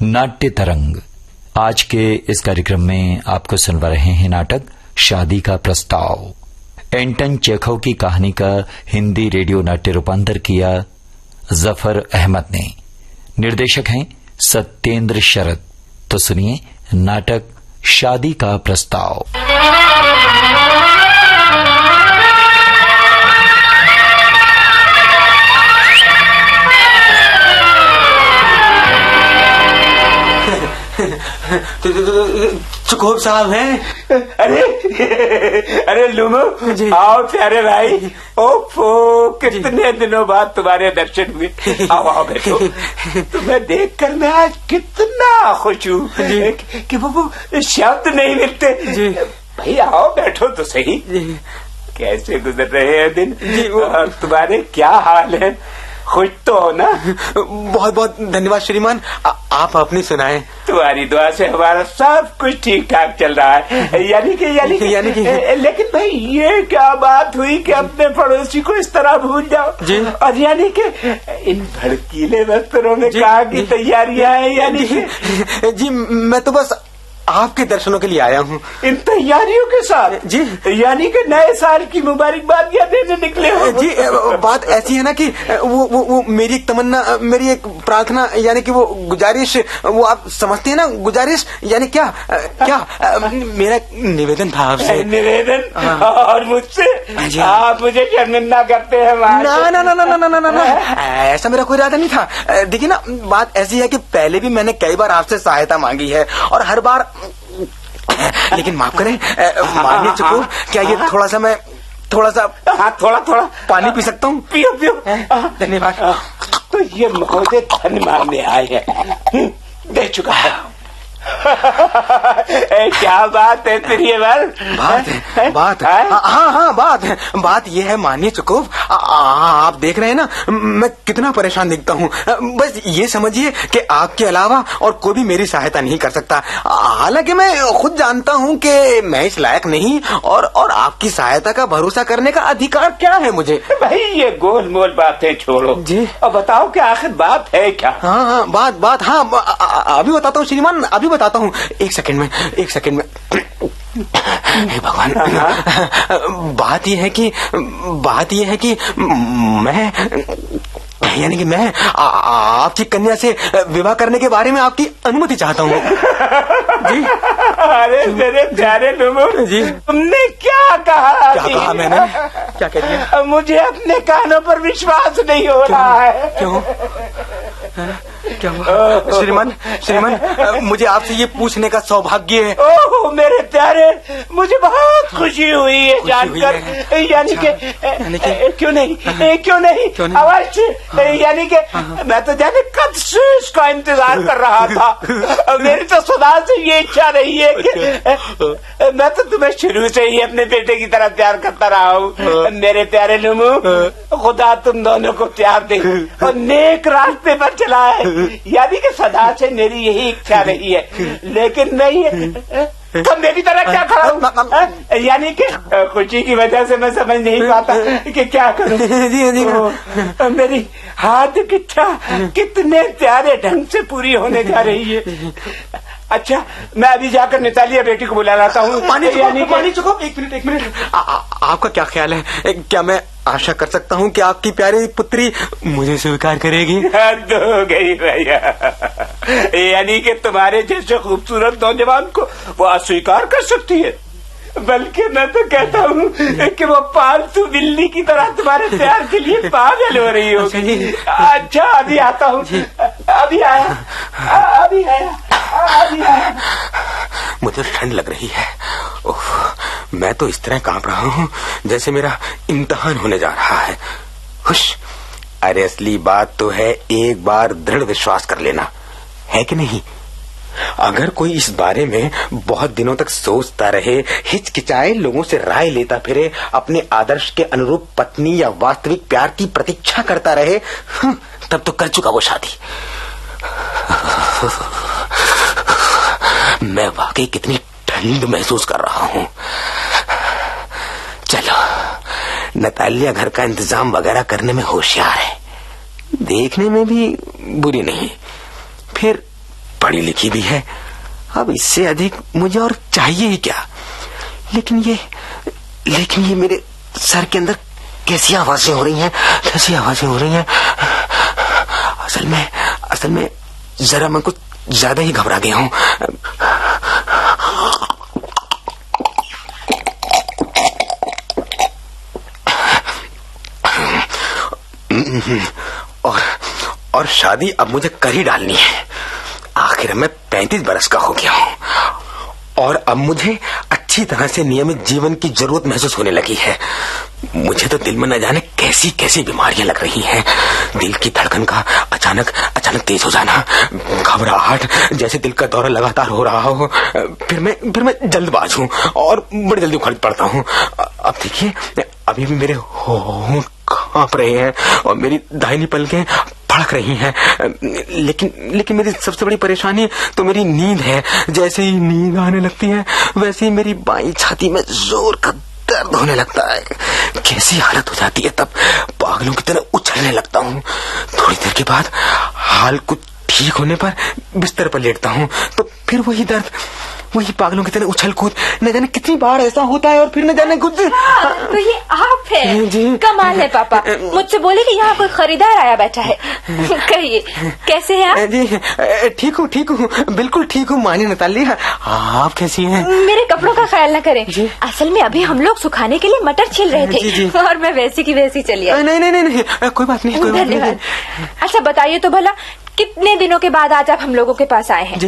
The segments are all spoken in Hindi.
नाट्य तरंग। आज के इस कार्यक्रम में आपको सुनवा रहे हैं नाटक शादी का प्रस्ताव। एंटन चेखव की कहानी का हिंदी रेडियो नाट्य रूपांतर किया जफर अहमद ने। निर्देशक हैं सत्येंद्र शरद। तो सुनिए नाटक शादी का प्रस्ताव। चुकोब साहब हैं? अरे लुमो जी, आओ प्यारे भाई। ओफो, कितने दिनों बाद तुम्हारे दर्शन हुए। आओ बैठो। तुम्हें देखकर मैं आज कितना खुश हूँ कि वो शब्द नहीं मिलते जी। भाई आओ बैठो तो सही। कैसे गुजर रहे हैं दिन जी? और तुम्हारे क्या हाल है? खुश तो हो ना? बहुत बहुत धन्यवाद श्रीमान। आप अपनी सुनाएं। तुम्हारी दुआ से हमारा सब कुछ ठीक ठाक चल रहा है। यानी कि लेकिन भाई ये क्या बात हुई कि अपने पड़ोसी को इस तरह भूल जाओ जी? और यानी कि इन भड़कीले वस्त्रों में कहाँ की तैयारियां हैं? यानी कि जी मैं तो बस आपके दर्शनों के लिए आया हूँ। इन तैयारियों के साथ जी? यानी कि नए साल की मुबारकबादियां देने निकले हो जी? बात ऐसी है ना कि वो मेरी एक तमन्ना, मेरी एक प्रार्थना, यानी कि वो गुजारिश, वो आप समझते हैं ना गुजारिश, यानी क्या मेरा निवेदन था आपसे। निवेदन? और मुझसे आप मुझे शर्मिंदा करते हैं? ना, ऐसा मेरा कोई इरादा नहीं था। देखिए ना, बात ऐसी है कि पहले भी मैंने कई बार आपसे सहायता मांगी है और हर बार, लेकिन माफ करें मानिए चुकोब, क्या ये थोड़ा सा थोड़ा पानी पी सकता हूँ? पियो। धन्यवाद। तो ये महोदय धन मांगने आए हैं। दे चुका है। क्या बात है फिर ये? बात ये है मानिए चुकोब, आप देख रहे हैं ना मैं कितना परेशान दिखता हूँ। बस ये समझिए कि आपके अलावा और कोई भी मेरी सहायता नहीं कर सकता। हालांकि मैं खुद जानता हूँ कि मैं इस लायक नहीं, और आपकी सहायता का भरोसा करने का अधिकार क्या है मुझे? भाई ये गोल मोल बातें छोड़ो जी, और बताओ कि आखिर बात है क्या? बात अभी बताता हूँ श्रीमान, अभी बताता हूँ। एक सेकंड में हे भगवान। बात यह है कि मैं, यानी कि मैं आपकी कन्या से विवाह करने के बारे में आपकी अनुमति चाहता हूँ जी। अरे मेरे प्यारे लुमो जी, तुमने क्या कहा? क्या कहा मैंने? क्या कह दिया? मुझे अपने कानों पर विश्वास नहीं हो रहा है। क्यों? क्या हुआ? श्रीमान मुझे आपसे ये पूछने का सौभाग्य है। ओह मेरे प्यारे, मुझे बहुत खुशी हुई है जानकर। यानी कि क्यों नहीं अवश्य। यानी कि मैं तो जाने कब से इसका इंतजार कर रहा था। मेरी तो सदा से ये इच्छा रही है कि मैं तो तुम्हें शुरू से ही अपने बेटे की तरह प्यार करता रहा हूँ। मेरे प्यारे लुमू, खुदा तुम दोनों को प्यार दे और नेक रास्ते पर चलाए। यानी कि सदा से मेरी यही इच्छा रही है, लेकिन नहीं तो मेरी तरह क्या खड़ा हूँ? यानी कि खुशी की वजह से मैं समझ नहीं पाता कि क्या करूँ। मेरी हाथ की इच्छा कितने प्यारे ढंग से पूरी होने जा रही है। अच्छा, मैं अभी जाकर नितालिया बेटी को बुला लाता हूँ। पानी चुको। एक मिनट। आपका क्या ख्याल है? क्या मैं आशा कर सकता हूँ कि आपकी प्यारी पुत्री मुझे स्वीकार करेगी? हद हो गई भैया। यानी कि तुम्हारे जैसे खूबसूरत नौजवान को वो अस्वीकार कर सकती है? बल्कि मैं तो कहता हूँ कि वो पालतू बिल्ली की तरह तुम्हारे प्यार के लिए पागल हो रही होगी। अच्छा, अभी आता हूँ। अभी आया। मुझे ठंड लग रही है। मैं तो इस तरह कांप रहा हूँ जैसे मेरा इम्तिहान होने जा रहा है। खुश। अरे असली बात तो है एक बार दृढ़ विश्वास कर लेना, है कि नहीं? अगर कोई इस बारे में बहुत दिनों तक सोचता रहे, हिचकिचाए, लोगों से राय लेता फिरे, अपने आदर्श के अनुरूप पत्नी या वास्तविक प्यार की प्रतीक्षा करता रहे, तब तो कर चुका वो शादी। मैं वाकई कितनी ठंड महसूस कर रहा हूँ। चलो, नतालिया घर का इंतजाम वगैरह करने में होशियार है, देखने में भी बुरी नहीं। फिर पढ़ी लिखी भी है, अब इससे अधिक मुझे और चाहिए ही क्या। लेकिन ये मेरे सर के अंदर कैसी आवाजें हो रही हैं। असल में जरा मैं कुछ ज्यादा ही घबरा गया हूं। और शादी अब मुझे कर ही डालनी है। आखिर मैं 35 बरस का हो गया हूं और अब मुझे अच्छी तरह से नियमित जीवन की जरूरत महसूस होने लगी है। मुझे तो दिल में न जाने कैसी कैसी बीमारियां लग रही हैं। दिल की धड़कन का अचानक तेज हो जाना, घबराहट जैसे दिल का दौरा लगातार हो रहा हो। फिर मैं जल्दबाज हूँ और बड़ी जल्दी उखड़ पड़ता हूँ। अब देखिए, अभी भी मेरे होंठ कांप रहे हैं और मेरी दाहिनी पलकें फड़क रही हैं। लेकिन मेरी सबसे बड़ी परेशानी तो मेरी नींद है। जैसे ही नींद आने लगती है वैसे ही मेरी बाईं छाती में जोर का दर्द होने लगता है। कैसी हालत हो जाती है, तब पागलों की तरह उछलने लगता हूँ। थोड़ी देर के बाद हाल कुछ ठीक होने पर बिस्तर पर लेटता हूँ तो फिर वही दर्द, वही पागलों की तरह उछल कूद। न जाने कितनी बार ऐसा होता है और फिर न जाने कुछ। तो ये आप है जी। कमाल है पापा, मुझसे बोले कि यहाँ कोई खरीदार आया बैठा है। कहिए कैसे हैं आप? जी ठीक हूँ, बिल्कुल ठीक हूँ मानी नताली। आप कैसी हैं? मेरे कपड़ों का ख्याल न करें, असल में अभी हम लोग सुखाने के लिए मटर छील रहे थे और मैं वैसी की वैसी चली आई। नहीं, कोई बात नहीं। धन्यवाद। अच्छा बताइए तो भला, कितने दिनों के बाद आज आप हम लोगों के पास आए हैं? जी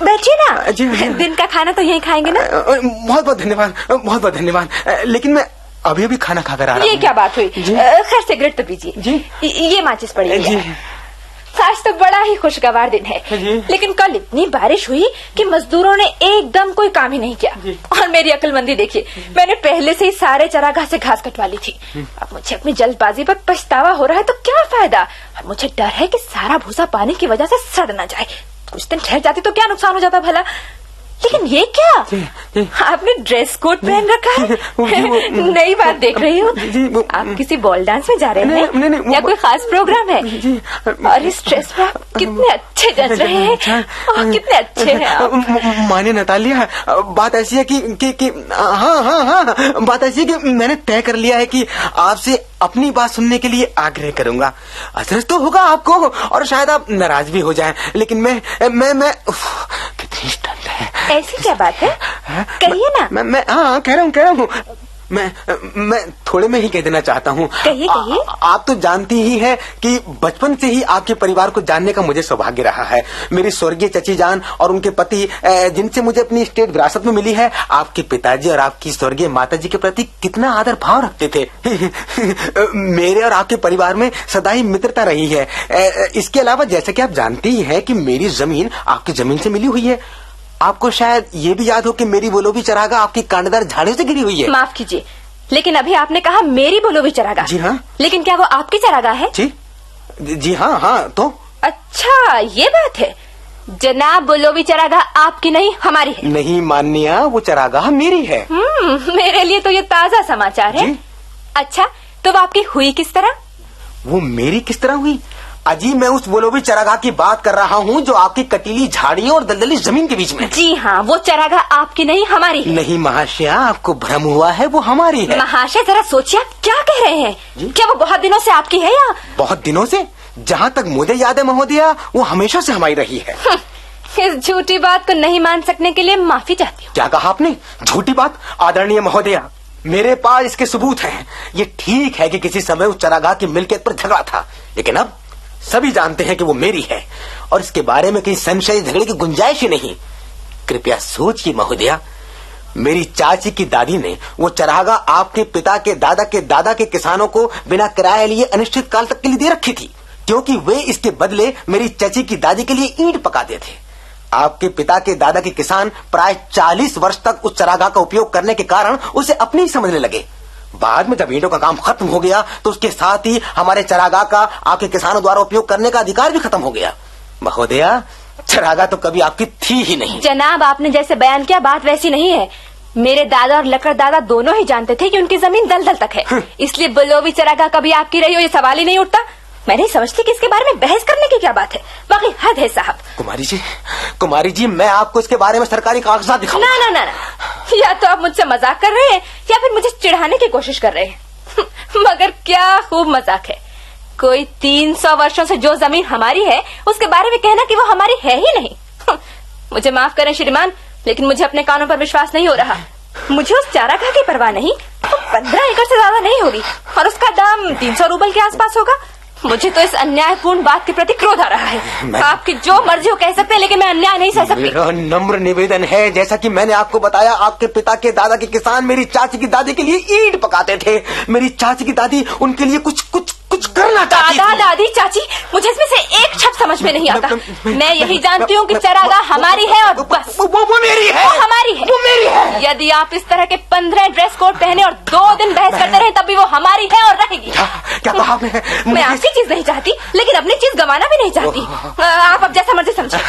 बैठिए ना। जी। दिन का खाना तो यहीं खाएंगे ना? बहुत बहुत धन्यवाद। लेकिन मैं अभी खाना खाकर आ रहा हूँ। ये क्या बात हुई? खैर सिगरेट तो पीजिए। जी ये माचिस पड़ी है। आज तो बड़ा ही खुशगवार दिन है, लेकिन कल इतनी बारिश हुई कि मजदूरों ने एकदम कोई काम ही नहीं किया। और मेरी अक्लमंदी देखिए, मैंने पहले से ही सारे चरागाह से घास कटवा ली थी। अब मुझे अपनी जल्दबाजी पर पछतावा हो रहा है तो क्या फायदा। अब मुझे डर है कि सारा भूसा पानी की वजह से सड़ न जाए। कुछ दिन ठहर जाती तो क्या नुकसान हो जाता भला। लेकिन ये क्या, आपने ड्रेस कोट पहन रखा है? नई बात देख रही हूँ। आप किसी बॉल डांस में जा रहे हैं या कोई खास प्रोग्राम है? और इस ड्रेस में आप कितने अच्छे जच रहे हैं और कितने अच्छे हैं आप। माने नतालिया, बात ऐसी है कि हाँ, बात ऐसी है कि मैंने तय कर लिया है कि आपसे अपनी बात सुनने के लिए आग्रह करूंगा। असर तो होगा आपको और शायद आप नाराज भी हो जाएं, लेकिन मैं कितनी स्टंट है। ऐसी क्या बात है, कहिए ना। मैं हाँ कह रहा हूँ। मैं थोड़े में ही कह देना चाहता हूँ। कहिए। आप तो जानती ही हैं कि बचपन से ही आपके परिवार को जानने का मुझे सौभाग्य रहा है। मेरी स्वर्गीय चची जान और उनके पति, जिनसे मुझे अपनी स्टेट विरासत में मिली है, आपके पिताजी और आपकी स्वर्गीय माताजी के प्रति कितना आदर भाव रखते थे। मेरे और आपके परिवार में सदा ही मित्रता रही है। इसके अलावा जैसा कि आप जानती ही है कि मेरी जमीन आपकी जमीन से मिली हुई है। आपको शायद ये भी याद हो कि मेरी बोलोबी चरागाह आपकी कांटेदार झाड़ियों से गिरी हुई है। माफ कीजिए, लेकिन अभी आपने कहा मेरी बोलोबी चरागाह। जी हाँ। लेकिन क्या वो आपकी चरागाह है? जी हाँ। तो अच्छा ये बात है। जनाब, बोलोबी चरागाह आपकी नहीं हमारी है। नहीं माननीय, वो चरागाह मेरी है। मेरे लिए तो ये ताजा समाचार है। अच्छा तो वो आपकी हुई किस तरह? वो मेरी किस तरह हुई? अजी मैं उस बोलोबी चरागाह की बात कर रहा हूँ जो आपकी कटीली झाड़ियों और दलदली जमीन के बीच में। जी हाँ, वो चरागाह आपकी नहीं हमारी है। नहीं महाशया, आपको भ्रम हुआ है, वो हमारी है। महाशय जरा सोचिए, आप क्या कह रहे हैं? क्या वो बहुत दिनों से आपकी है या? बहुत दिनों से? जहाँ तक मुझे याद है महोदया, वो हमेशा से हमारी रही है। इस झूठी बात को नहीं मान सकने के लिए माफी चाहती हूँ। क्या कहा आपने? झूठी बात? आदरणीय महोदया, मेरे पास इसके सबूत हैं। ये ठीक है कि किसी समय उस चरागाह की मिल्कियत पर झगड़ा था, लेकिन अब सभी जानते हैं कि वो मेरी है और इसके बारे में कहीं संशय झगड़े की गुंजाइश ही नहीं। कृपया सोचिए महोदया, मेरी चाची की दादी ने वो चरागाह आपके पिता के दादा के किसानों को बिना किराए लिए अनिश्चित काल तक के लिए दे रखी थी, क्योंकि वे इसके बदले मेरी चाची की दादी के लिए ईंट पकाते थे। आपके पिता के दादा के किसान प्राय 40 वर्ष तक उस चरागाह का उपयोग करने के कारण उसे अपने ही समझने लगे। बाद में जब ईंटों का काम खत्म हो गया तो उसके साथ ही हमारे चरागाह का आपके किसानों द्वारा उपयोग करने का अधिकार भी खत्म हो गया। महोदया, चरागाह तो कभी आपकी थी ही नहीं। जनाब, आपने जैसे बयान किया बात वैसी नहीं है। मेरे दादा और लकड़ दादा दोनों ही जानते थे कि उनकी जमीन दलदल तक है, इसलिए बोलोबी चरागाह कभी आपकी रही हो ये सवाल ही नहीं उठता। मैं नहीं समझती कि इसके बारे में बहस करने की क्या बात है। बाकी हद है साहब। कुमारी जी मैं आपको इसके बारे में सरकारी कागजात दिखाऊंगा। ना ना ना ना, या तो आप मुझसे मजाक कर रहे हैं या फिर मुझे चिढ़ाने की कोशिश कर रहे हैं। मगर क्या खूब मजाक है। कोई 300 वर्षों से जो जमीन हमारी है उसके बारे में कहना कि वो हमारी है ही नहीं। मुझे माफ करें श्रीमान, लेकिन मुझे अपने कानों पर विश्वास नहीं हो रहा। मुझे उस चारागाह की परवाह नहीं, तो 15 एकड़ से ज्यादा नहीं होगी और उसका दाम 300 रूबल के आसपास होगा। मुझे तो इस अन्यायपूर्ण बात के प्रति क्रोध आ रहा है। आपकी जो मर्जी हो कह सकते हैं, लेकिन मैं अन्याय नहीं सह सकती। मेरा नम्र निवेदन है, जैसा कि मैंने आपको बताया, आपके पिता के दादा के किसान मेरी चाची की दादी के लिए ईंट पकाते थे। मेरी चाची की दादी उनके लिए कुछ करना चाहती थी। दादा दादी चाची, मुझे इसमें से एक शब्द समझ में नहीं आता। मैं यही जानती हूँ कि चारागाह हमारी है और बस। वो मेरी है। वो हमारी है। वो मेरी है। यदि आप इस तरह के 15 ड्रेस कोड पहने और 2 दिन बहस करते रहे तब भी वो हमारी है और रहेगी। क्या कहा आपने? मैं आपकी चीज नहीं चाहती, लेकिन अपनी चीज गंवाना भी नहीं चाहती। आप अब जैसा मर्जी समझे।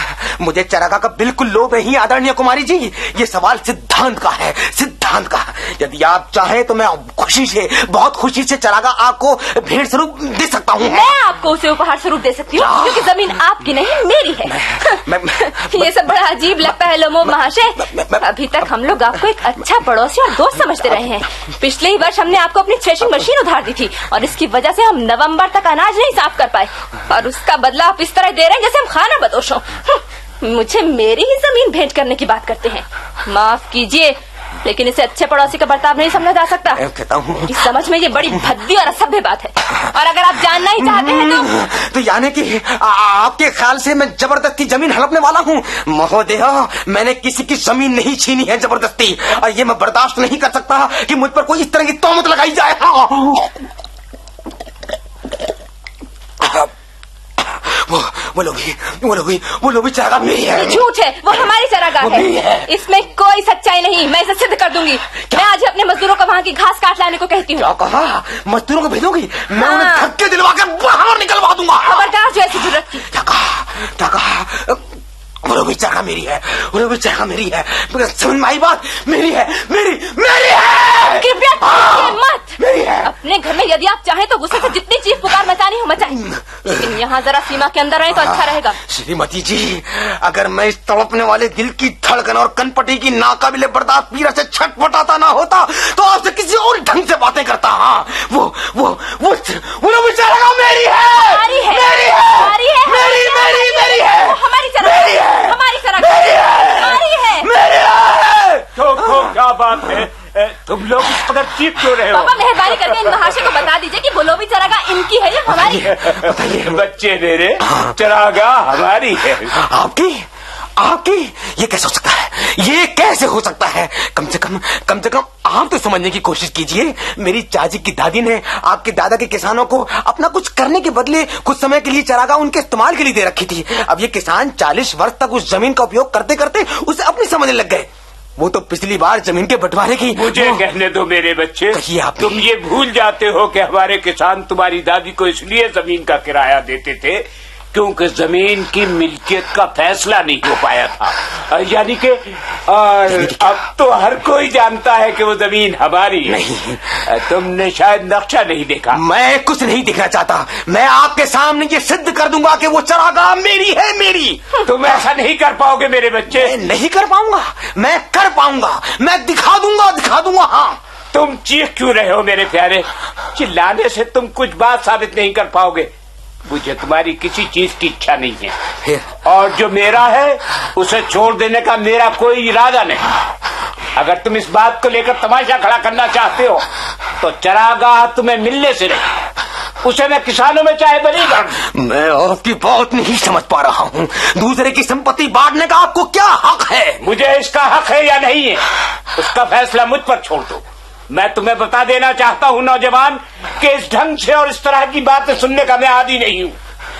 मुझे चारागाह का बिल्कुल लोभ नहीं आदरणीय कुमारी जी। ये सवाल सिद्धांत का है, सिद्धांत का। यदि आप चाहें तो मैं खुशी से, बहुत खुशी से चारागाह आपको भेंट स्वरूप दे सकता हूँ। मैं आपको उसे उपहार स्वरूप दे सकती हूँ, क्योंकि जमीन आपकी नहीं मेरी है। ये सब बड़ा अजीब लगता है लोमो महाशय। अभी तक हम लोग आपको एक अच्छा पड़ोसी और दोस्त समझते रहे हैं। पिछले ही वर्ष हमने आपको अपनी थ्रेशिंग मशीन उधार दी थी और इसकी वजह से हम नवंबर तक अनाज नहीं साफ कर पाए, और उसका बदला आप इस तरह दे रहे हैं जैसे हम खाना बदोश हो। मुझे मेरी ही जमीन भेंट करने की बात करते हैं। माफ कीजिए, लेकिन इसे अच्छे पड़ोसी का बर्ताव नहीं समझा जा सकता। कहता हूँ मेरी समझ में ये बड़ी भद्दी और असभ्य बात है, और अगर आप जानना ही चाहते हैं तो यानी कि आपके ख्याल से मैं जबरदस्ती जमीन हड़पने वाला हूँ? महोदय, मैंने किसी की जमीन नहीं छीनी है जबरदस्ती, और ये मैं बर्दाश्त नहीं कर सकता कि मुझ पर कोई इस तरह की तोहमत लगाई जाए। वो लोभी चारागाह मेरी है। झूठ है, वो हमारी चारागाह है। इसमें कोई सच्चाई नहीं। मैं इसे सिद्ध कर दूंगी। मैं आज अपने मजदूरों को वहाँ की घास काट लाने को कहती हूँ। क्या कहा? मजदूरों को भेजोगी? मैं उन्हें धक्के दिलवा कर बाहर निकलवा दूंगा। खबरदार जो ऐसी जरूरत की। क्या कहा? वो लोभी चारागाह मेरी है, वो लोभी चारागाह मेरी है। समझ में आई बात? मेरी है, मेरी है। कृपया मत। मेरी है। अपने घर में यदि आप चाहें तो गुस्से से जितनी चीख पुकार मचानी हो मचाएं, लेकिन यहाँ जरा सीमा के अंदर रहे तो अच्छा रहेगा। श्रीमती जी, अगर मैं इस तड़पने वाले दिल की धड़कन और कनपटी की नाकाबिले बर्दाश्त पीड़ा से छटपटाता ना होता तो आपसे किसी और ढंग से बातें करता। हाँ, वो लोभी चारागाह मेरी है, हमारी है, मेरी है, हमारी है, मेरी है, हमारी चारागाह, हमारी चारागाह, हमारी है, मेरी है। तो क्या बात है? तुम लोग इस कदर चीख क्यों रहे हो? पापा, मेहरबानी करके इन महाशय को बता दीजिए कि वो लोभी चारागाह इनकी है या हमारी है। बताइए। बच्चे मेरे, चारागाह हमारी है। आपकी? ये कैसे हो सकता है? ये कैसे हो सकता है? कम से कम आप तो समझने की कोशिश कीजिए। मेरी चाची की दादी ने आपके दादा के किसानों को अपना कुछ करने के बदले कुछ समय के लिए चारागाह उनके इस्तेमाल के लिए दे रखी थी। अब ये किसान 40 वर्ष तक उस जमीन का उपयोग करते करते उसे अपनी समझने लग गए। वो तो पिछली बार जमीन के बंटवारे की। मुझे कहने दो मेरे बच्चे, कहिए आप। तुम ये भूल जाते हो कि हमारे किसान तुम्हारी दादी को इसलिए जमीन का किराया देते थे क्योंकि जमीन की मिल्कियत का फैसला नहीं हो पाया था। यानी कि अब तो हर कोई जानता है कि वो जमीन हमारी है। नहीं, तुमने शायद नक्शा नहीं देखा। मैं कुछ नहीं दिखना चाहता। मैं आपके सामने ये सिद्ध कर दूंगा कि वो चारागाह मेरी है, मेरी। तुम ऐसा नहीं कर पाओगे मेरे बच्चे। मैं नहीं कर पाऊंगा, मैं कर पाऊंगा, मैं दिखा दूंगा। हाँ, तुम चीख क्यों रहे हो मेरे प्यारे? चिल्लाने से तुम कुछ बात साबित नहीं कर पाओगे। मुझे तुम्हारी किसी चीज की इच्छा नहीं है, और जो मेरा है उसे छोड़ देने का मेरा कोई इरादा नहीं। अगर तुम इस बात को लेकर तमाशा खड़ा करना चाहते हो तो चारागाह तुम्हें मिलने से नहीं, उसे मैं किसानों में चाहे बली कर। मैं आपकी बात नहीं समझ पा रहा हूँ। दूसरे की संपत्ति बांटने का आपको क्या हक है? मुझे इसका हक है या नहीं है, उसका फैसला मुझ पर छोड़ दो। मैं तुम्हें बता देना चाहता हूँ नौजवान कि इस ढंग से और इस तरह की बातें सुनने का मैं आदी नहीं हूँ।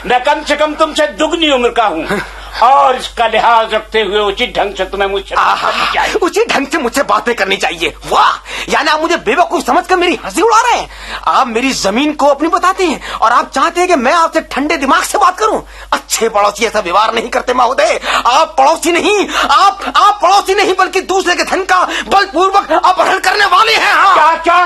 मैं कम से कम तुमसे दुगनी उम्र का हूँ, और इसका लिहाज रखते हुए उचित ढंग से तुम्हें मुझसे बात करनी चाहिए। उचित ढंग से मुझसे बातें करनी चाहिए? वाह, यानी आप मुझे बेवकूफ समझकर मेरी हंसी उड़ा रहे हैं। आप मेरी जमीन को अपनी बताते हैं और आप चाहते हैं कि मैं आपसे ठंडे दिमाग से बात करूं। अच्छे पड़ोसी ऐसा व्यवहार नहीं करते महोदय। आप पड़ोसी नहीं, आप पड़ोसी नहीं बल्कि दूसरे के धन का बलपूर्वक अपहरण करने वाले हैं। हाँ। क्या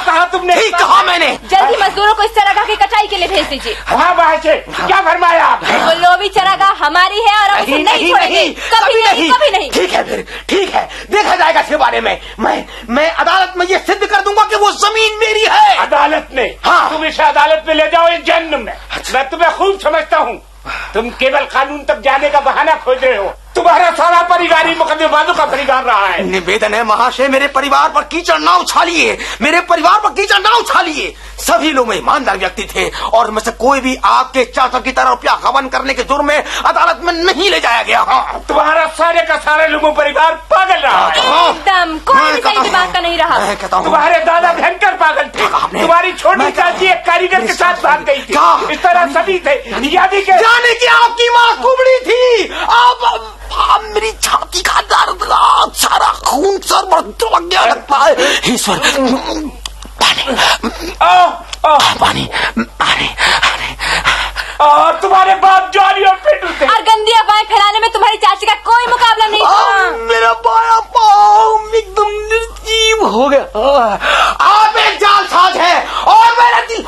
कहा तुमने? ठीक कहा मैंने। जल्दी मजदूरों को इस चरागाह की कटाई के लिए भेज दीजिए। हाँ वहाँ से क्या फरमाया? वो लोभी चरागाह हमारी है और हम उसे नहीं छोड़ेंगे, कभी नहीं, कभी नहीं। ठीक है फिर, ठीक है, देखा जाएगा इसके बारे में। मैं अदालत में ये सिद्ध कर दूंगा कि वो जमीन मेरी है। अदालत में? हाँ। तुम इसे अदालत में ले जाओ, इस जन्म में। मैं तुम्हें खूब समझता हूँ, तुम केवल कानून तक जाने का बहाना खोज रहे हो। तुम्हारा सारा परिवार ही मुकदमेबाजों का परिवार रहा है। निवेदन है महाशय, मेरे परिवार पर कीचड़ ना उछालिए, मेरे परिवार पर कीचड़ ना उछालिए। सभी लोग ईमानदार व्यक्ति थे और में से कोई भी आपके चाचा की तरह रुपया हवन करने के जुर्म में अदालत में नहीं ले जाया गया। हाँ, तुम्हारा सारे का सारे लोगों परिवार पागल रहा है। एकदम कोई भी सही दिमाग का नहीं रहा। तुम्हारे दादा भयंकर पागल थे। तुम्हारी छोटी चाची एक कारीगर के साथ भाग गई थी। इस तरह सभी थे। यानी कि जाने की आपकी माँ कुबड़ी थी। आप मेरी छाती का दर्द, सारा खून सर पर गया लगता है। ईश्वर, पानी पानी तुम्हारे बाप जारी और पिटू थे। और गंदी अफवाहें फैलाने में तुम्हारी चाची का कोई मुकाबला नहीं था। मेरा बाया पाँव एकदम निर्जीव हो गया। आप एक जालसाज है और मेरा दिल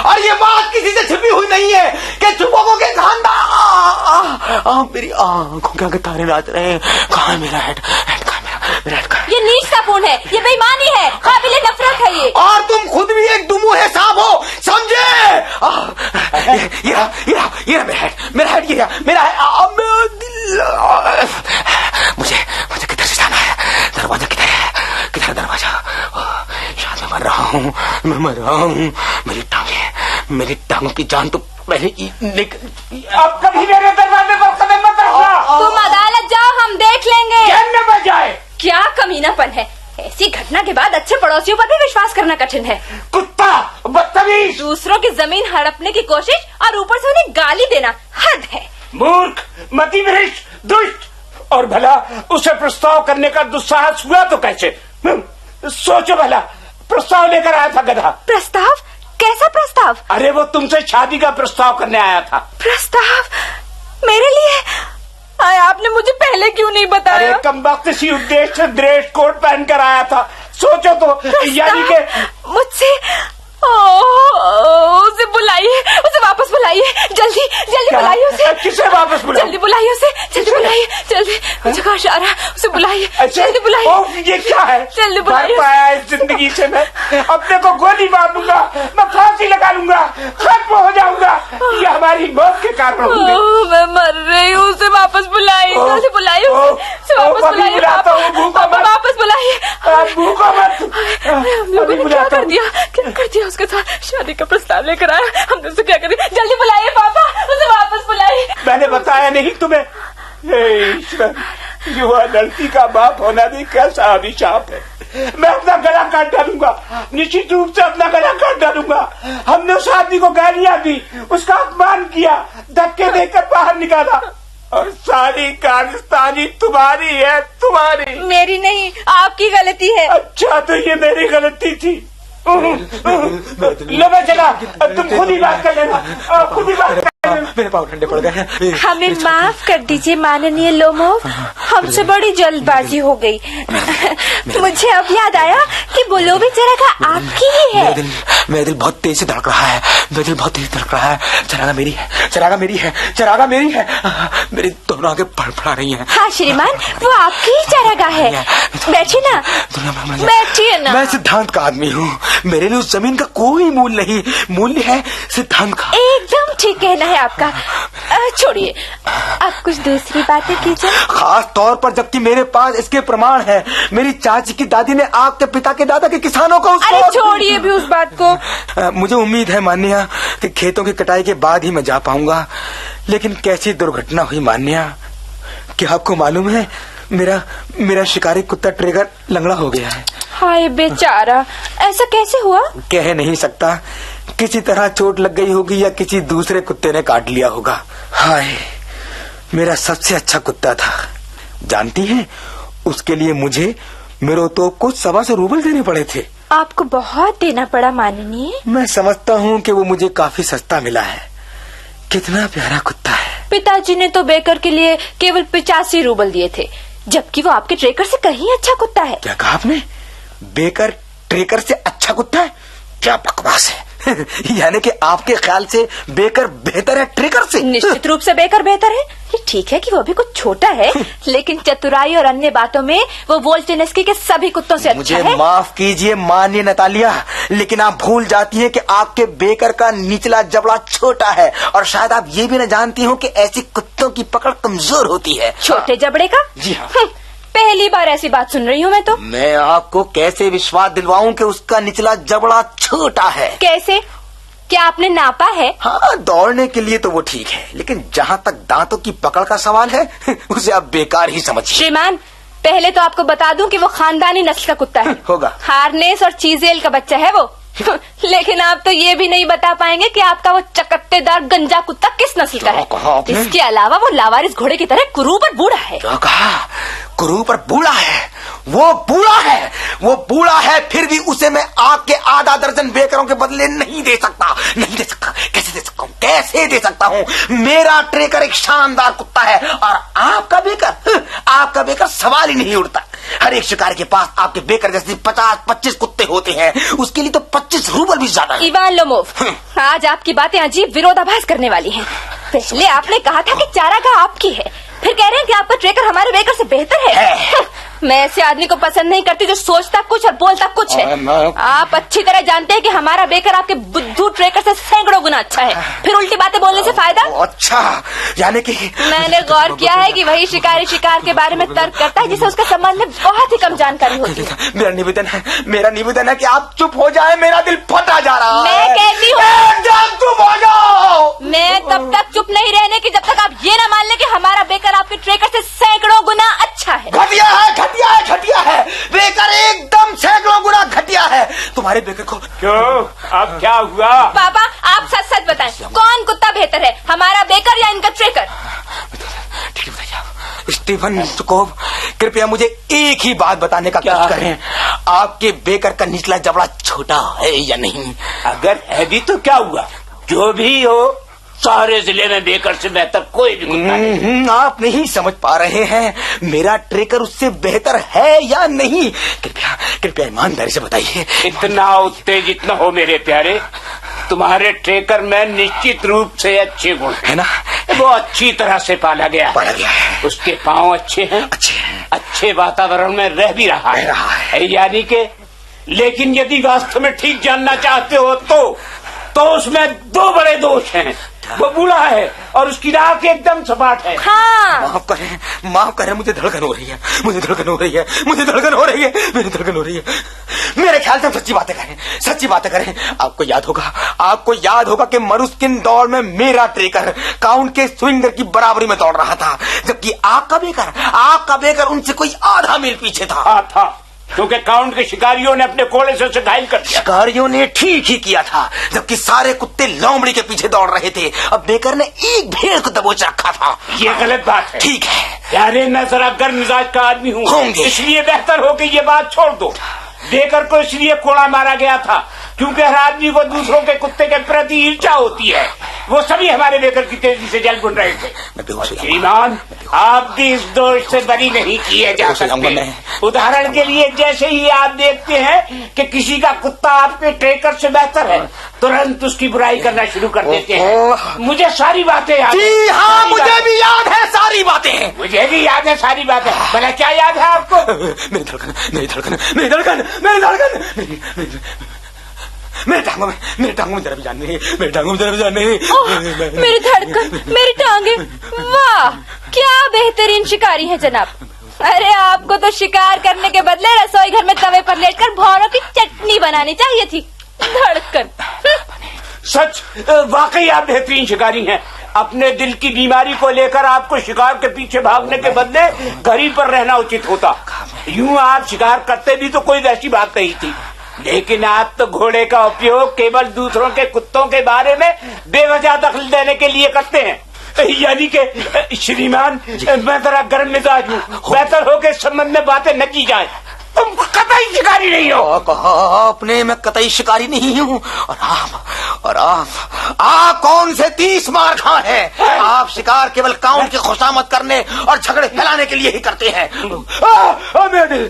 और ये बात किसी से छिपी हुई नहीं है कि चुपों के खानदान। मेरी आंखों के आगे तारे नाच रहे हैं। कहाँ है मेरा हेड? ये नीचतापूर्ण है, ये बेईमानी है, काबिले नफरत है ये। और तुम खुद भी एक दुमुहे सांप हो, समझे? ये मेरा हेड ये मेरा दिल। मुझे किधर से जाना है? दरवाजा किधर है? किधर दरवाजा? शायद मैं मर रहा हूँ। मेरी टांगों की जान तो पहले अब कभी मेरे दरवाजे पर कदम मत रखना। तुम अदालत जाओ, हम देख लेंगे। जन्म बजाए। क्या कमीनापन है, ऐसी घटना के बाद अच्छे पड़ोसियों पर भी विश्वास करना कठिन है। कुत्ता, बदतमीज, दूसरों की जमीन हड़पने की कोशिश और ऊपर से उन्हें गाली देना हद है। मूर्ख, मतिभ्रष्ट, दुष्ट। और भला उसे प्रस्ताव करने का दुस्साहस हुआ तो कैसे? सोचो भला, प्रस्ताव लेकर आया था गधा। प्रस्ताव? कैसा प्रस्ताव? अरे वो तुमसे शादी का प्रस्ताव करने आया था। प्रस्ताव मेरे लिए? आपने मुझे पहले क्यों नहीं बताया? अरे कमबख्त सी उद्देश्य ड्रेस कोट पहन कर आया था। सोचो तो, यानी के मुझसे उसे बुलाइए, उसे वापस बुलाइए, जल्दी बुलाइए उसे। किसे वापस बुलाऊं? जल्दी बुलाइए उसे, जल्दी बुलाइए, जल्दी। मुझे कहा आ रहा है, उसे बुलाइए, जल्दी बुलाइए। ये क्या है? जल्दी बुलाइए। पाया इस जिंदगी से मैं अपने को गोली मार दूंगा, मैं फांसी लगा लूंगा, खत्म हो जाऊंगा। ये हमारी मौत के कारण होंगे। मैं मर रही हूँ, उसे वापस बुलाइए, जल्दी बुलाइए उसे वापस बुलाइए, वापस बुलाइए। भूखो मत। हम लोगों ने क्या कर दिया उसके साथ? शादी का प्रस्ताव लेकर आया, हमने उसे क्या कर दिया? जल्दी बुलाइए पापा, उसे वापस बुलाइए। मैंने बताया नहीं तुम्हें? ईश्वर, युवा लड़की का बाप होना भी कैसा अभिशाप है। मैं अपना गला काट डालूंगा, निश्चित रूप से अपना गला काट डालूंगा। हमने उस आदमी को गालियां दी, उसका अपमान किया, धक्के देकर बाहर निकाला और सारी कारस्तानी तुम्हारी है, तुम्हारी। मेरी नहीं, आपकी गलती है। अच्छा, तो ये मेरी गलती थी। लो मैं चला, तुम खुद ही बात कर लेना, खुद ही बात कर लेना। मेरे पाँव ठंडे पड़ गए। हमें माफ कर दीजिए माननीय लोमोव, हमसे बड़ी जल्दबाजी हो गई। मुझे अब याद आया कि वो लोभी चरागाह आपकी ही है। मेरा दिल बहुत तेज से धड़क रहा है, चरागाह मेरी है, चरागाह मेरी है। मेरी दोनों आंखें फड़फड़ा रही हैं। हाँ श्रीमान, वो आपकी ही चरागाह है। बैठिए ना, बैठिए ना। मैं सिद्धांत का आदमी हूँ, मेरे लिए उस जमीन का कोई मूल्य नहीं, मूल्य है सिद्धांत का। एकदम ठीक कहना है आपका। छोड़िए, अब कुछ दूसरी बातें कीजिए। खास तौर पर जबकि मेरे पास इसके प्रमाण है। मेरी चाची की दादी ने आपके पिता के दादा के किसानों को। अरे छोड़िए भी उस बात को। मुझे उम्मीद है मान्या कि खेतों की कटाई के बाद ही मैं जा पाऊंगा, लेकिन कैसी दुर्घटना हुई मान्या। क्या आपको मालूम है, मेरा शिकारी कुत्ता ट्रिगर लंगड़ा हो गया है। हाय बेचारा, ऐसा कैसे हुआ? कह नहीं सकता, किसी तरह चोट लग गई होगी या किसी दूसरे कुत्ते ने काट लिया होगा। हाय, मेरा सबसे अच्छा कुत्ता था। जानती हैं, उसके लिए मुझे मिरोतोप को 125 रूबल देने पड़े थे। आपको बहुत देना पड़ा माननीय। मैं समझता हूँ कि वो मुझे काफी सस्ता मिला है। कितना प्यारा कुत्ता है। पिताजी ने तो बेकर के लिए केवल 85 रूबल दिए थे, जबकि वो आपके ट्रेकर से कहीं अच्छा कुत्ता है। क्या कहा आपने? बेकर ट्रेकर से अच्छा कुत्ता है? क्या बकवास है। यानी कि आपके ख्याल से बेकर बेहतर है ट्रेकर से? निश्चित रूप से बेकर बेहतर है। ये ठीक है कि वो भी कुछ छोटा है, लेकिन चतुराई और अन्य बातों में वो वोल्टेनेस्की के सभी कुत्तों से अच्छा है। मुझे माफ कीजिए माननीय नतालिया, लेकिन आप भूल जाती हैं कि आपके बेकर का निचला जबड़ा छोटा है, और शायद आप ये भी न जानती हो कि ऐसे कुत्तों की पकड़ कमजोर होती है। छोटे जबड़े का? जी हाँ। पहली बार ऐसी बात सुन रही हूँ मैं तो। मैं आपको कैसे विश्वास दिलवाऊं कि उसका निचला जबड़ा छोटा है? कैसे? क्या आपने नापा है? हाँ, दौड़ने के लिए तो वो ठीक है, लेकिन जहाँ तक दांतों की पकड़ का सवाल है उसे आप बेकार ही समझिए। श्रीमान, पहले तो आपको बता दूं कि वो खानदानी नस्ल का कुत्ता है। होगा। हार्नेस और चीजेल का बच्चा है वो। लेकिन आप तो ये भी नहीं बता पाएंगे कि आपका वो चकत्तेदार गंजा कुत्ता किस नस्ल का है। इसके अलावा वो लावारिस घोड़े की तरह कुरूप और बूढ़ा है। क्या कहा? कुरूप और बूढ़ा है? वो बूढ़ा है, वो बूढ़ा है, फिर भी उसे मैं आपके आधा दर्जन बेकरों के बदले नहीं दे सकता। नहीं दे सकता। कैसे दे सकता हूँ? कैसे दे सकता हूँ? मेरा ट्रेकर एक शानदार कुत्ता है, और आपका बेकर सवाल ही नहीं उठता। हर एक शिकार के पास आपके बेकर जैसे 50-25 कुत्ते होते हैं, उसके लिए तो 25 रूबल भी ज्यादा है। इवान लोमोव, आज आपकी बातें अजीब विरोधाभास करने वाली हैं। पहले आपने कहा था कि चारागाह आपकी है, फिर कह रहे हैं कि आपका ट्रेकर हमारे बेकर से बेहतर है। मैं ऐसे आदमी को पसंद नहीं करती जो सोचता कुछ और बोलता कुछ है। आप अच्छी तरह जानते हैं कि हमारा बेकर आपके बुद्धू ट्रेकर से सैकड़ों गुना अच्छा है, फिर उल्टी बातें बोलने से फायदा? अच्छा, यानी कि मैंने गौर किया है कि वही शिकारी शिकार के बारे में तर्क करता है जिसे उसके संबंध में बहुत ही कम जानकारी होती है। मेरा निवेदन है कि आप चुप हो जाए, मेरा दिल फटा जा रहा है। मैं कहती हूँ एकदम चुप हो जाओ। मैं तब तक चुप नहीं रहने की जब तक आप ये न मान ले कि हमारा बेकर आपके ट्रेकर से सैकड़ों गुना अच्छा है। घटिया है, बेकर एकदम सैकड़ों गुना घटिया है। तुम्हारे बेकर को क्यों? अब क्या हुआ? पापा, आप सच सच बताएं, कौन कुत्ता बेहतर है, हमारा बेकर या इनका ट्रेकर? ठीक है, बताइए। स्टीफन चुकोव, कृपया मुझे एक ही बात बताने का कष्ट करें। आपके बेकर का निचला जबड़ा छोटा है या नहीं? अगर है भी तो क्या हुआ? जो भी हो, सारे जिले में बेकर से बेहतर कोई भी कुत्ता नहीं। आप नहीं समझ पा रहे हैं, मेरा ट्रेकर उससे बेहतर है या नहीं? कृपया ईमानदारी से बताइए। इतना उत्तेजित न हो मेरे प्यारे, तुम्हारे ट्रेकर में निश्चित रूप से अच्छे गुण है ना? वो अच्छी तरह से पाला गया है। उसके पाँव अच्छे हैं, अच्छे वातावरण में रह भी रहा है। यानी कि, लेकिन यदि वास्तव में ठीक जानना चाहते हो तो उसमें दो बड़े दोष हैं। वो बूढ़ा है और उसकी नाक एकदम सपाट है। हाँ। माफ करें, मुझे धड़कन हो रही है। मेरी धड़कन हो रही है। मेरे ख्याल से हम सच्ची बातें करें। आपको याद होगा कि मरुस्किन दौड़ में मेरा ट्रेकर काउंट के स्विंगर की बराबरी में दौड़ रहा था, जबकि आपका बेकर उनसे कोई आधा मील पीछे था। क्योंकि काउंट के शिकारियों ने अपने कोड़े से उसे घायल कर दिया। शिकारियों ने ठीक ही किया था, जबकि सारे कुत्ते लोमड़ी के पीछे दौड़ रहे थे। अब बेकर ने एक भेड़ को दबोच रखा था। ये गलत बात है। ठीक है यारे, मैं जरा गर्म मिजाज का आदमी हूँ, इसलिए बेहतर हो कि ये बात छोड़ दो। बेकर को इसलिए कोड़ा मारा गया था क्योंकि हर आदमी को दूसरों के कुत्ते के प्रति ईर्ष्या होती है। वो सभी हमारे बेकर की तेजी से जल बुन रहे थे। श्रीमान, आप भी इस दोष से बरी नहीं किए जा सकते। उदाहरण के लिए, जैसे ही आप देखते हैं कि किसी का कुत्ता आपके ट्रेकर से बेहतर है, तुरंत उसकी बुराई करना शुरू कर देते हैं। मुझे सारी बातें याद है। जी हाँ, मुझे भी याद है सारी बातें। मुझे भी याद है सारी बातें। भला क्या याद है आपको? मेरी धड़कन मेरी टांगों में जरा भी जान नहीं। मेरी धड़कन, मेरी टांगे, वाह क्या बेहतरीन शिकारी है जनाब। अरे, आपको तो शिकार करने के बदले रसोई घर में तवे पर लेटकर भौरों की चटनी बनानी चाहिए थी। धड़कन, सच, वाकई आप बेहतरीन शिकारी हैं। अपने दिल की बीमारी को लेकर आपको शिकार के पीछे भागने के बदले घर ही पर रहना उचित होता। यूं आप शिकार करते भी तो कोई वैसी बात नहीं थी, लेकिन आप तो घोड़े का उपयोग केवल दूसरों के कुत्तों के बारे में बेवजह दखल देने के लिए करते हैं। यानी कि श्रीमान, मैं जरा गर्म मिजाज हूँ, बेहतर हो के संबंध में बातें न की जाए। तुम कतई कतई शिकारी नहीं हो। कहा आपने मैं कतई शिकारी नहीं हूँ। और आप कौन से 30 मार खां हैं? आप शिकार केवल काउंट की खुशामद करने और झगड़े फैलाने के लिए ही करते हैं। मेरा दिल।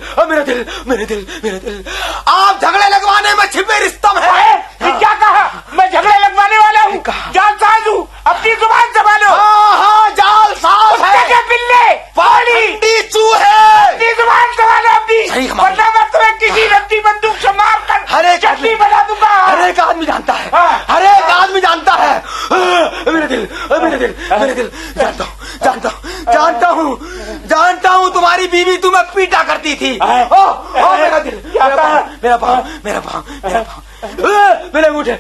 आप झगड़े लगवाने में छिपे रिस्तम है। क्या कहा? मैं झगड़े लगवाने वाला हूँ? जालसाज हूँ। अपनी जुबान संभालो। हाँ जालसाज है। बिल्ले पानी चूहे। अपनी जुबान संभालो अपनी, वरना मैं तुम्हें किसी रद्दी बंदूक से मार कर चटनी बना दूंगा। हर एक आदमी जानता है, हर एक आदमी जानता है। मेरे दिल जानता हूँ तुम्हारी बीवी तुम्हें पीटा करती थी। मेरा दिल, मेरा पाँव मेरे अंगूठे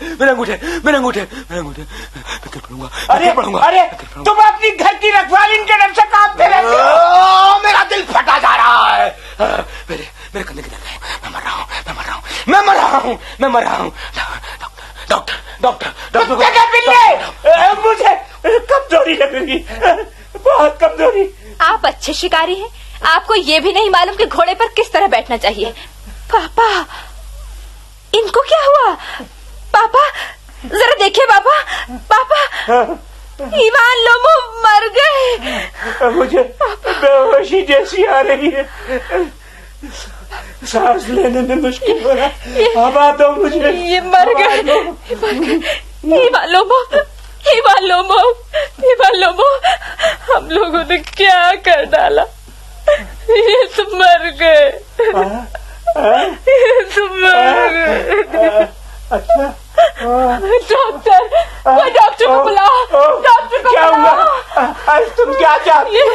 अरे तुम अपनी घर की रखवाली के डर से कांपते रहते हो। मेरा दिल फटा जा रहा है। मेरे कंधे की दर्द है। मैं मर रहा हूँ। डॉक्टर मुझे कमजोरी लग रही, बहुत कमजोरी। आप अच्छे शिकारी हैं, आपको ये भी नहीं मालूम कि घोड़े पर किस तरह बैठना चाहिए। पापा, इनको क्या हुआ? पापा जरा देखिए। पापा इवान लोमोव मर गए। मुझे बेहोशी जैसी आ रही है, सांस लेने में मुश्किल हो रहा है। हवा दो मुझे। ये मर गए। इवान लोमोव, हम लोगों ने क्या कर डाला? ये तो मर गए। अच्छा डॉक्टर को बुलाओ। डॉक्टर को क्या बुलाओ। हुआ? तुम क्या चाहती हो?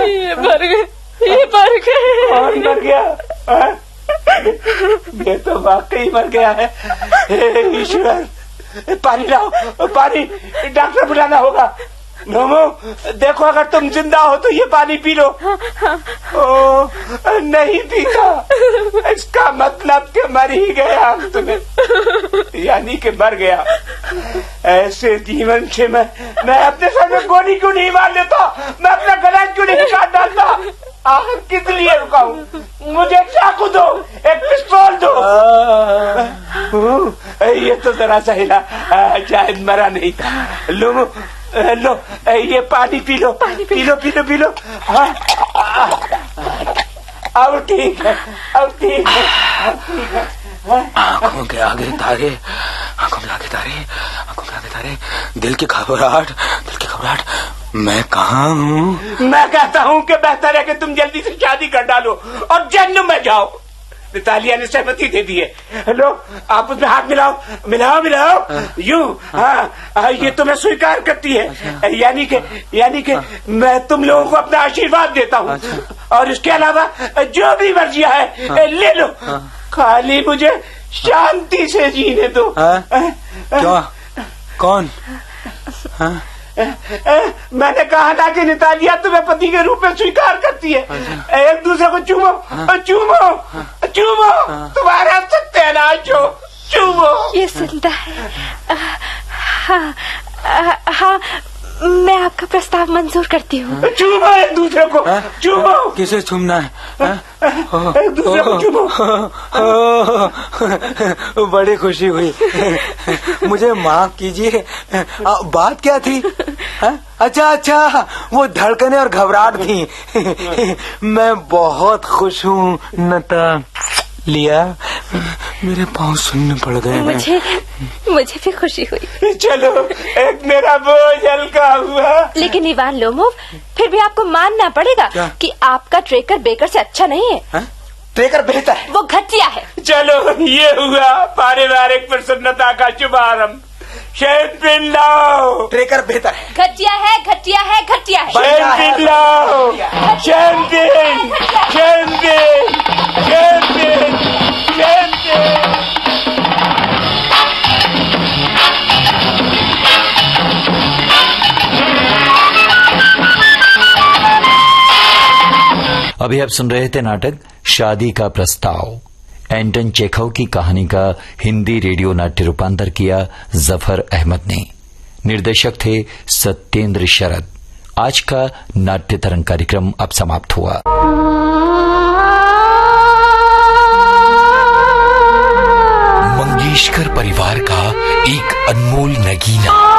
ये मर गए। कौन मर गया? ये तो वाकई मर गया है। ईश्वर, पानी लाओ, पानी। डॉक्टर बुलाना होगा। नोमो, देखो अगर तुम जिंदा हो तो ये पानी पी लो। ओ, नहीं पीता, इसका मतलब कि मर ही गया तुम्हें, यानी कि मर गया। ऐसे जीवन से मैं अपने सर में गोली क्यों नहीं मार लेता? मैं अपना गला क्यों नहीं काट डालता? आखिर किस लिए रुका हूँ? मुझे चाकू दो, एक पिस्तौल दो। ये तो जरा सा हिला, शायद मरा नहीं था। लो ये पानी पी लो। P low. हाँ, अब ठीक है। आंखों के आगे तारे, दिल की घबराहट। मैं कहाँ हूँ? मैं कहता हूँ कि बेहतर है कि तुम जल्दी से शादी कर डालो और जन्म में जाओ। नितालिया ने सहमति दे दी है। हेलो, आप उसमें हाथ मिलाओ। यूं, हाँ, ये तुम्हें स्वीकार करती है। यानी कि मैं तुम लोगों को अपना आशीर्वाद देता हूँ। और इसके अलावा जो भी मर्जियाँ है ले लो, खाली मुझे शांति से जीने दो। क्या? कौन? मैंने कहा था कि नितालिया तुम्हें पति के रूप में स्वीकार करती है। एक दूसरे को चूमो। तुम्हारा सत्यानाश हो, चूमो। ये सुनता है। हाँ, मैं आपका प्रस्ताव मंजूर करती हूँ। चूमो एक दूसरे को, चूमो। किसे चूमना है? एक दूसरे को चूमो। बड़ी खुशी हुई। मुझे माफ कीजिए, बात क्या थी? अच्छा, वो धड़कने और घबराहट थी। मैं बहुत खुश हूँ लिया, मेरे पाँव सुनने पड़ गए। मुझे भी खुशी हुई। चलो, एक मेरा बोझ हल्का हुआ। लेकिन इवान लोमोव, फिर भी आपको मानना पड़ेगा कि आपका ट्रेकर बेकर से अच्छा नहीं है। ट्रेकर बेहतर है, वो घटिया है। चलो, ये हुआ पारिवारिक प्रसन्नता का शुभारंभ। शैंपेन लाओ। ट्रेकर बेहतर है। घटिया है। शैंपेन लाओ। शैंपेन। अभी आप सुन रहे थे नाटक शादी का प्रस्ताव। एंटन चेखव की कहानी का हिंदी रेडियो नाट्य रूपांतर किया जफर अहमद ने। निर्देशक थे सत्येंद्र शरद। आज का नाट्य तरंग कार्यक्रम अब समाप्त हुआ। केशकर परिवार का एक अनमोल नगीना।